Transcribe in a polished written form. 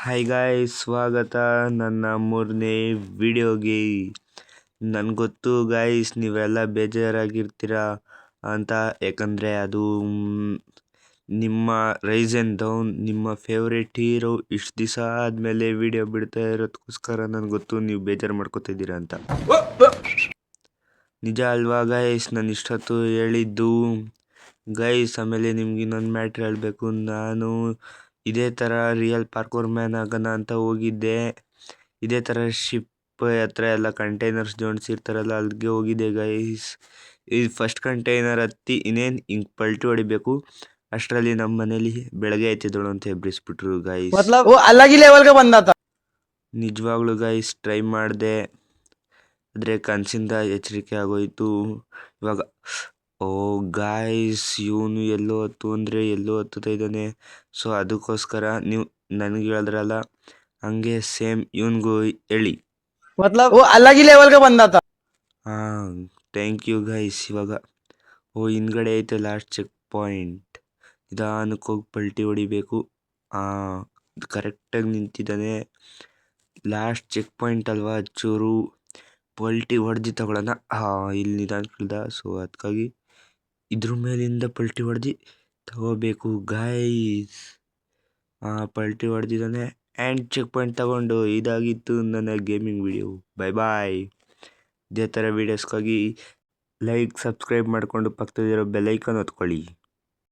Hi guys, ಸ್ವಾಗತ ನನ್ನ 3ನೇ ವಿಡಿಯೋಗೆ. ನನಗೊತ್ತು ಗಾಯ್ಸ್ ನೀವೆಲ್ಲ ಬೇಜಾರಾಗಿರ್ತೀರ ಅಂತ, ಯಾಕಂದರೆ ಅದು ನಿಮ್ಮ ರೈಸ್ ಆ್ಯಂಡ್ ಡೌನ್, ನಿಮ್ಮ ಫೇವ್ರೇಟ್ ಹೀರೋ ಇಷ್ಟು ದಿವಸ ಆದಮೇಲೆ ವಿಡಿಯೋ ಬಿಡ್ತಾ ಇರೋದಕ್ಕೋಸ್ಕರ ನನಗೊತ್ತು ನೀವು ಬೇಜಾರು ಮಾಡ್ಕೊತಿದ್ದೀರಾ ಅಂತ. ನಿಜ ಅಲ್ವಾ ಗಾಯ್ಸ್? ನಾನು ಇಷ್ಟೊತ್ತು ಹೇಳಿದ್ದು ಗೈಸ್. ಆಮೇಲೆ ನಿಮ್ಗೆ ಇನ್ನೊಂದು ಮ್ಯಾಟ್ರ್ ಹೇಳಬೇಕು. ನಾನು ಇದೇ ಥರ ರಿಯಲ್ ಪಾರ್ಕೋರ್ ಮ್ಯಾನ್ ಆಗೋಣ ಅಂತ ಹೋಗಿದ್ದೆ. ಇದೇ ಥರ ಶಿಪ್ ಹತ್ರ ಎಲ್ಲ ಕಂಟೈನರ್ಸ್ ಜೋಡಿಸಿರ್ತಾರಲ್ಲ, ಅಲ್ಲಿಗೆ ಹೋಗಿದ್ದೆ ಗೈಸ್. ಈ ಫಸ್ಟ್ ಕಂಟೈನರ್ ಹತ್ತಿ ಇನ್ನೇನು ಹಿಂಗೆ ಪಲ್ಟಿ ಹೊಡಿಬೇಕು ಅಷ್ಟರಲ್ಲಿ ನಮ್ಮ ಮನೇಲಿ ಬೆಳಗ್ಗೆ ಆಯ್ತಿದ್ದಳು ಅಂತ ಎಬ್ಬಿಸ್ಬಿಟ್ರು ಗೈಸ್. ನಿಜವಾಗ್ಲೂ ಗೈಸ್ ಟ್ರೈ ಮಾಡಿದೆ, ಆದರೆ ಕನಸಿಂದ ಎಚ್ಚರಿಕೆ ಆಗೋಯ್ತು. ಇವಾಗ ಓ ಗಾಯ್ಸ್, ಇವನು ಎಲ್ಲೋ ಹತ್ತು ಅಂದರೆ ಎಲ್ಲೋ ಹತ್ತುತ್ತಾ ಇದ್ದಾನೆ. ಸೊ ಅದಕ್ಕೋಸ್ಕರ ನೀವು ನನಗೆ ಹೇಳಿದ್ರಲ್ಲ, ಹಂಗೆ ಸೇಮ್ ಇವನಿಗೂ ಹೇಳಿ. ಹಾಂ, ಥ್ಯಾಂಕ್ ಯು ಗೈಸ್. ಇವಾಗ ಹಿಂದ್ಗಡೆ ಐತೆ ಲಾಸ್ಟ್ ಚೆಕ್ ಪಾಯಿಂಟ್. ನಿಧಾನಕ್ಕೆ ಹೋಗಿ ಪಲ್ಟಿ ಹೊಡಿಬೇಕು. ಕರೆಕ್ಟಾಗಿ ನಿಂತಿದ್ದಾನೆ. ಲಾಸ್ಟ್ ಚೆಕ್ ಪಾಯಿಂಟ್ ಅಲ್ವಾ, ಚೂರು ಪಲ್ಟಿ ಹೊಡೆದು ತಗೊಳ್ಳೋಣ. ಇಲ್ಲಿ ನಿಧಾನಕ್ಕಿಳ್ದ, ಸೊ ಅದಕ್ಕಾಗಿ ಇದ್ರ ಮೇಲಿಂದ ಪಲ್ಟಿ ಹೊಡೆದು ತಗೋಬೇಕು ಗೈಸ್. ಪಲ್ಟಿ ಹೊಡೆದಿದ್ದಾನೆ ಆ್ಯಂಡ್ ಚೆಕ್ ಪಾಯಿಂಟ್ ತಗೊಂಡು. ಇದಾಗಿತ್ತು ನನ್ನ ಗೇಮಿಂಗ್ ವಿಡಿಯೋ. ಬಾಯ್. ಇದೇ ಥರ ವೀಡಿಯೋಸ್ಗಾಗಿ ಲೈಕ್, ಸಬ್ಸ್ಕ್ರೈಬ್ ಮಾಡಿಕೊಂಡು ಪಕ್ಕದಲ್ಲಿರೋ ಬೆಲ್ ಐಕಾನ್ ಒತ್ಕೊಳ್ಳಿ.